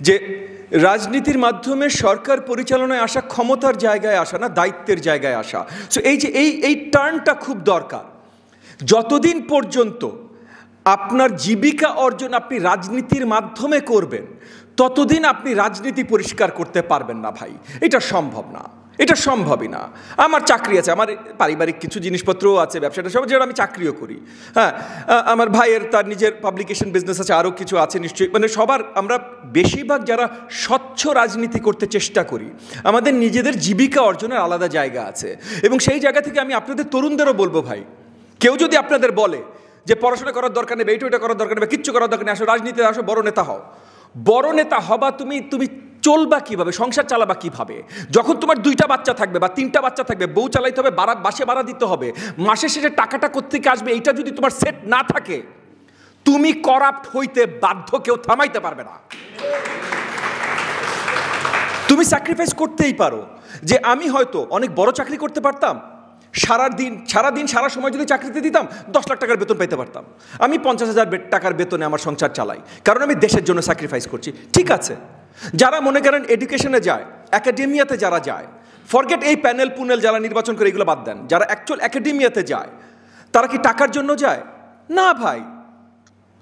যে রাজনীতির মাধ্যমে সরকার পরিচালনায় আসা ক্ষমতার জায়গায় আসা না, দায়িত্বের জায়গায় আসা। সো এই যে এই টার্নটা খুব দরকার। যতদিন পর্যন্ত আপনার জীবিকা অর্জন আপনি রাজনীতির মাধ্যমে করবেন, ততদিন আপনি রাজনীতি পরিষ্কার করতে পারবেন না ভাই। এটা সম্ভব না, এটা সম্ভবই না। আমার চাকরি আছে, আমার পারিবারিক কিছু জিনিসপত্রও আছে, ব্যবসাটা সব, যেটা আমি চাকরিও করি। হ্যাঁ, আমার ভাইয়ের তার নিজের পাবলিকেশন বিজনেস আছে, আরও কিছু আছে নিশ্চয়ই। মানে সবার, আমরা বেশিরভাগ যারা স্বচ্ছ রাজনীতি করতে চেষ্টা করি, আমাদের নিজেদের জীবিকা অর্জনের আলাদা জায়গা আছে। এবং সেই জায়গা থেকে আমি আপনাদের তরুণদেরও বলবো ভাই, কেউ যদি আপনাদের বলে যে পড়াশোনা করার দরকার নেই, এইটা করার দরকার নেই, কিচ্ছু করার দরকার নেই, আসো রাজনীতিতে আসো, বড় নেতা হও। বড় নেতা হবা তুমি চলবা কিভাবে, সংসার চালাবা কিভাবে? যখন তোমার 2টা বাচ্চা থাকবে বা 3টা বাচ্চা থাকবে, বউ চালাইতে হবে, বাসে ভাড়া দিতে হবে, মাসে শেষে টাকাটা কোত্থেকে আসবে, এইটা যদি তোমার সেট না থাকে, তুমি করাপ্ট হইতে বাধ্য, কেউ থামাইতে পারবে না। তুমি স্যাক্রিফাইস করতেই পারো। যে আমি হয়তো অনেক বড় চাকরি করতে পারতাম, সারাদিন সারা সময় যদি চাকরিতে দিতাম 10 লাখ টাকার বেতন পেতে পারতাম। আমি 50,000 টাকার বেতনে আমার সংসার চালাই, কারণ আমি দেশের জন্য স্যাক্রিফাইস করছি। ঠিক আছে, যারা মনে করেন এডুকেশনে যায়, একাডেমিয়াতে যারা যায়, ফরগেট এই প্যানেল পুনেল যারা নির্বাচন করে, এগুলো বাদ দেন। যারা অ্যাকচুয়াল একাডেমিয়াতে যায়, তারা কি টাকার জন্য যায়? না ভাই,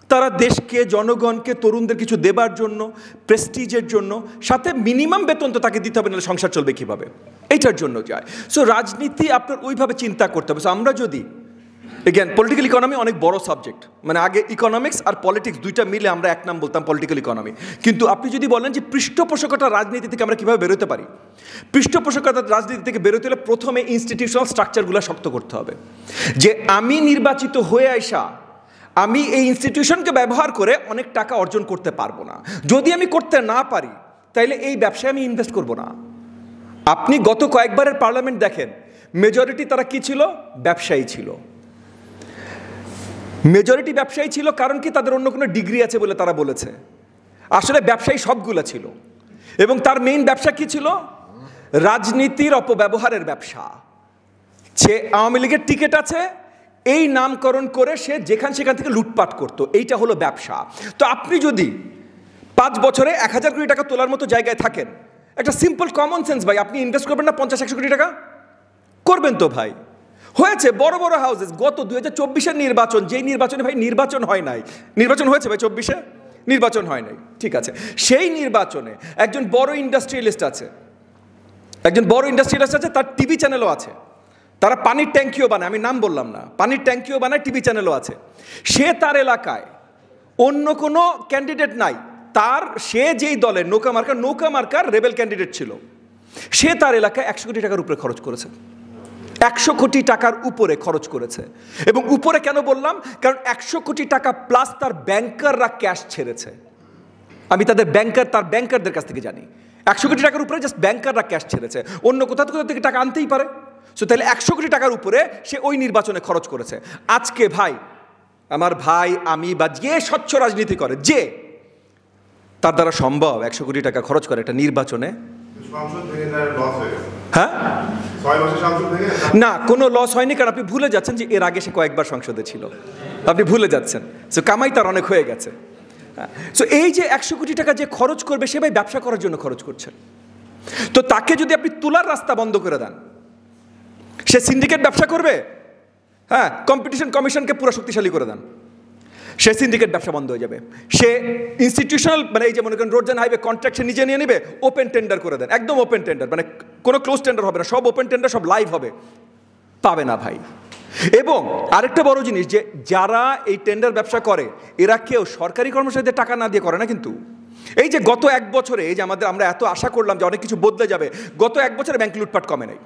তারা দেশকে, জনগণকে, তরুণদের কিছু দেবার জন্য, প্রেস্টিজের জন্য, সাথে মিনিমাম বেতন তো তাকে দিতে হবে, নাহলে সংসার চলবে কীভাবে, এইটার জন্য যায়। সো রাজনীতি আপনার ওইভাবে চিন্তা করতে হবে। সো আমরা যদি, এগেন, পলিটিক্যাল ইকোনমি অনেক বড় সাবজেক্ট, মানে আগে ইকোনমিক্স আর পলিটিক্স দুইটা মিলে আমরা এক নাম বলতাম পলিটিক্যাল ইকোনমি। কিন্তু আপনি যদি বলেন যে পৃষ্ঠপোষকতা রাজনীতি থেকে আমরা কীভাবে বেরোতে পারি, পৃষ্ঠপোষকতা রাজনীতি থেকে বেরোতে হলে প্রথমে ইনস্টিটিউশনাল স্ট্রাকচারগুলো শক্ত করতে হবে। যে আমি নির্বাচিত হয়ে আইসা আমি এই ইনস্টিটিউশনকে ব্যবহার করে অনেক টাকা অর্জন করতে পারবো না। যদি আমি করতে না পারি, তাইলে এই ব্যবসায় আমি ইনভেস্ট করবো না। আপনি গত কয়েকবারের পার্লামেন্ট দেখেন, মেজরিটি তারা কি ছিল? ব্যবসায়ী ছিল। মেজরিটি ব্যবসায়ী ছিল, কারণ কি? তাদের অন্য কোনো ডিগ্রি আছে বলে তারা বলেছে। আসলে ব্যবসায়ী সবগুলো ছিল, এবং তার মেইন ব্যবসা কি ছিল? রাজনীতির অপব্যবহারের ব্যবসা। সে আওয়ামী লীগের টিকিট আছে এই নামকরণ করে সে সেখান থেকে লুটপাট করতো, এইটা হলো ব্যবসা। তো আপনি যদি 5 বছরে 1000 কোটি টাকা তোলার মতো জায়গায় থাকেন, একটা সিম্পল কমন সেন্স ভাই, আপনি ইনভেস্ট করবেন না 50-100 কোটি টাকা? করবেন তো ভাই। হয়েছে বড় বড় হাউসেস, গত 2024-এর নির্বাচন, যেই নির্বাচনে ভাই নির্বাচন হয় নাই, নির্বাচন হয়েছে ভাই 24-এ, নির্বাচন হয় নাই, ঠিক আছে, সেই নির্বাচনে একজন বড় ইন্ডাস্ট্রিয়ালিস্ট আছে, তার টিভি চ্যানেলও আছে, তারা পানির ট্যাঙ্কিও বানায়, আমি নাম বললাম না, পানির ট্যাঙ্কিও বানায়, টিভি চ্যানেলও আছে। সে তার এলাকায় অন্য কোনো ক্যান্ডিডেট নাই, সে যেই দলের নৌকা মার্কার রেবেল ক্যান্ডিডেট ছিল, সে তার এলাকায় 100 কোটি টাকার উপরে খরচ করেছে। 100 কোটি টাকার উপরে খরচ করেছে। এবং উপরে কেন বললাম? কারণ 100 কোটি টাকা প্লাস তার ব্যাংকাররা ক্যাশ ছেড়েছে। আমি তার ব্যাংকারদের কাছ থেকে জানি 100 কোটি টাকার উপরে জাস্ট ব্যাংকাররা ক্যাশ ছেড়েছে, অন্য কোথাও থেকে টাকা আনতেই পারে। সো তাহলে 100 কোটি টাকার উপরে সে ওই নির্বাচনে খরচ করেছে। আজকে ভাই, আমার ভাই, আমি বা যে স্বচ্ছ রাজনীতি করে, যে তার দ্বারা সম্ভব 100 কোটি টাকা খরচ করে একটা নির্বাচনে? হ্যাঁ, না, কোনো লস হয়নি, কারণ আপনি ভুলে যাচ্ছেন যে এর আগে সে কয়েকবার সংসদে ছিল, আপনি ভুলে যাচ্ছেন। সো কামাই তার অনেক হয়ে গেছে। সো এই যে 100 কোটি টাকা যে খরচ করবে, সে ভাই ব্যবসা করার জন্য খরচ করছেন। তো তাকে যদি আপনি তোলার রাস্তা বন্ধ করে দেন, সে সিন্ডিকেট ব্যবসা করবে। হ্যাঁ, কম্পিটিশন কমিশনকে পুরো শক্তিশালী করে দেন, সে সিন্ডিকেট ব্যবসা বন্ধ হয়ে যাবে। সে ইনস্টিটিউশনাল, মানে এই যে মনে করেন রোড অ্যান্ড হাইওয়ে কন্ট্রাক্ট সে নিজে নিয়ে নেবে, ওপেন টেন্ডার করে দেন, একদম ওপেন টেন্ডার, মানে কোনো ক্লোজ টেন্ডার হবে না, সব ওপেন টেন্ডার, সব লাইভ হবে। পাবে না ভাই। এবং আরেকটা বড় জিনিস, যে যারা এই টেন্ডার ব্যবসা করে, এরা কেউ সরকারি কর্মচারীদের টাকা না দিয়ে করে না। কিন্তু এই যে গত 1 বছরে, এই যে আমরা এত আশা করলাম যে অনেক কিছু বদলে যাবে, গত 1 বছরে ব্যাংক লুটপাট কমে নাই।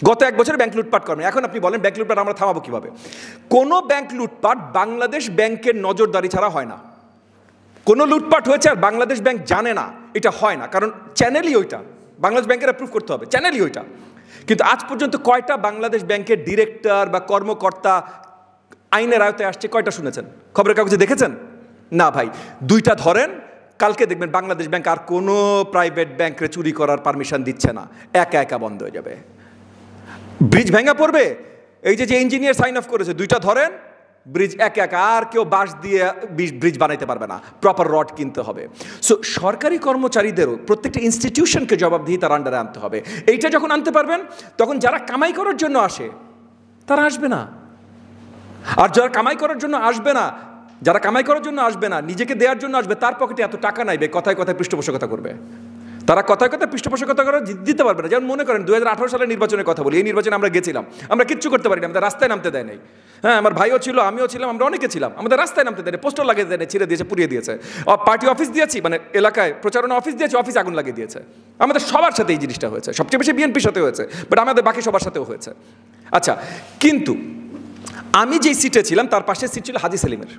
গত 1 বছরে ব্যাংক লুটপাট কমে। এখন আপনি বলেন ব্যাংক লুটপাট আমরা থামাবো কিভাবে? কোনো ব্যাংক লুটপাট বাংলাদেশ ব্যাংকের নজরদারি ছাড়া হয় না। কোনো লুটপাট হয়েছে আর বাংলাদেশ ব্যাংক জানে না, এটা হয় না, কারণ চ্যানেলই ওইটা, বাংলাদেশ ব্যাংকের অ্যাপ্রুভ করতে হবে, চ্যানেলই ওইটা। কিন্তু আজ পর্যন্ত কয়টা বাংলাদেশ ব্যাংকের ডিরেক্টর বা কর্মকর্তা আইনের আয়তায় আসছে, কয়টা শুনেছেন? খবরের কাগজে দেখেছেন? না ভাই। 2টা ধরেন, কালকে দেখবেন বাংলাদেশ ব্যাংক আর কোনো প্রাইভেট ব্যাংকে চুরি করার পারমিশন দিচ্ছে না, একা বন্ধ হয়ে যাবে। ব্রিজ ভেঙে পড়বে, এই যে ইঞ্জিনিয়ার সাইন অফ করেছে, 2টা ধরেন, ব্রিজ একে একা, আর কেউ বাঁশ দিয়ে ব্রিজ বানাইতে পারবে না, প্রপার রড কিনতে হবে। সো সরকারি কর্মচারীদেরও প্রত্যেকটা ইনস্টিটিউশনকে জবাবদিহি তার আন্ডারে আনতে হবে। এইটা যখন আনতে পারবেন তখন যারা কামাই করার জন্য আসে তারা আসবে না। আর যারা কামাই করার জন্য আসবে না, যারা কামাই করার জন্য আসবে না, নিজেকে দেওয়ার জন্য আসবে, তার পকেটে এত টাকা নাইবে, কথায় কথায় পৃষ্ঠপোষকতা করবে। তারা কথায় কথায় পৃষ্ঠপোষকতা করে দিতে পারবে না। যেমন মনে করেন 2018 সালের নির্বাচনের কথা বলি, এই নির্বাচনে আমরা গেছিলাম, আমরা কিচ্ছু করতে পারি না, আমাদের রাস্তায় নামতে দেয় নাই। হ্যাঁ, আমার ভাইও ছিল, আমিও ছিলাম, আমরা অনেকে ছিলাম, আমাদের রাস্তায় নামতে দেয়, পোস্টার লাগিয়ে দেয়, ছিঁড়ে দিয়েছে, পুড়িয়ে দিয়েছে। পার্টি অফিস দিয়েছি, মানে এলাকায় প্রচারণা অফিস দিয়েছি, অফিস আগুন লাগিয়ে দিয়েছে। আমাদের সবার সাথে এই জিনিসটা হয়েছে, সবচেয়ে বেশি বিএনপির সাথে হয়েছে, বাট আমাদের বাকি সবার সাথেও হয়েছে। আচ্ছা, কিন্তু আমি যেই সিটে ছিলাম তার পাশে সিট ছিল হাজী সেলিমের।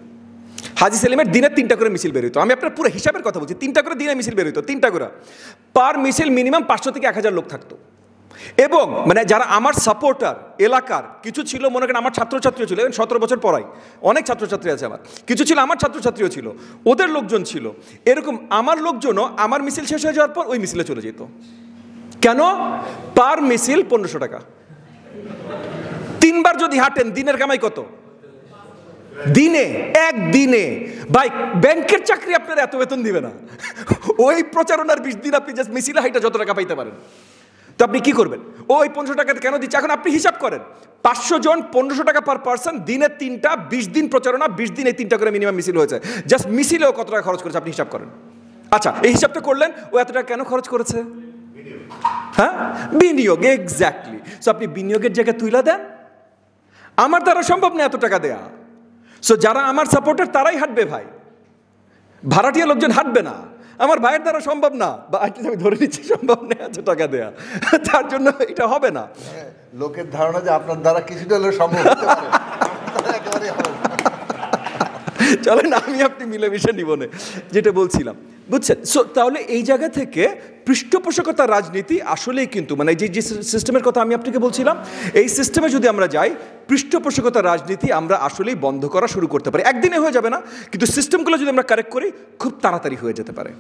হাজী সেলিমের দিনে 3টা করে মিছিল বের হইতো। আমি আপনার পুরো হিসাবের কথা বলছি, 3টা করে দিনে মিছিল বের হইতো, 3টা করে। পার মিছিল মিনিমাম 500 থেকে 1000 লোক থাকতো। এবং মানে যারা আমার সাপোর্টার এলাকার, কিছু ছিল মনে করেন আমার ছাত্রছাত্রীও ছিল, 17 বছর পড়াই, অনেক ছাত্রছাত্রী আছে আমার, কিছু ছিল আমার ছাত্রছাত্রীও ছিল, ওদের লোকজন ছিল। এরকম আমার লোকজনও আমার মিছিল শেষ হয়ে যাওয়ার পর ওই মিছিলে চলে যেত। কেন? পার মিছিল 1500 টাকা। 3 বার যদি হাঁটেন দিনের কামাই কত? দিনে, একদিনে। ভাই, ব্যাংকের চাকরি আপনার এত বেতন দিবে না। ওই প্রচারণার 20 দিন আপনি জাস্ট মিছিল হাইটা যত টাকা পাইতে পারেন, তো আপনি কি করবেন? ওই 1500 টাকা কেন দিচ্ছে? এখন আপনি হিসাব করেন, 500 জন 1500 টাকা পার পার্সন, দিনে 3টা, 20 দিন প্রচারণা, 20 দিন এই 3টা করে মিনিমাম মিছিল হয়েছে। জাস্ট মিছিলেও কত টাকা খরচ করেছে আপনি হিসাব করেন। আচ্ছা, এই হিসাবটা করলেন, ও এত টাকা কেন খরচ করেছে? হ্যাঁ, বিনিয়োগ, এক্স্যাক্টলি। সো আপনি বিনিয়োগের জায়গায় তুইলা দেন। আমার দ্বারা সম্ভব না এত টাকা দেয়া। সো যারা আমার সাপোর্টার তারাই হাঁটবে ভাই, ভাড়াটিয়া লোকজন হাঁটবে না। আমার ভাইয়ের দ্বারা সম্ভব না, বা আমি ধরে নিচ্ছি সম্ভব না এত টাকা দেয়া, তার জন্য এটা হবে না। লোকের ধারণা যে আপনার দ্বারা কিছুটা হলেও সম্ভব হতে পারে, একেবারে হবে না। চলেন আমি আপনি মিলেমিশে নিবনে, যেটা বলছিলাম, বুঝছেন? সো তাহলে এই জায়গা থেকে পৃষ্ঠপোষকতার রাজনীতি আসলেই কিন্তু মানে যে সিস্টেমের কথা আমি আপনাকে বলছিলাম, এই সিস্টেমে যদি আমরা যাই, পৃষ্ঠপোষকতার রাজনীতি আমরা আসলেই বন্ধ করা শুরু করতে পারি। একদিনে হয়ে যাবে না, কিন্তু সিস্টেমগুলো যদি আমরা কারেক্ট করি খুব তাড়াতাড়ি হয়ে যেতে পারে।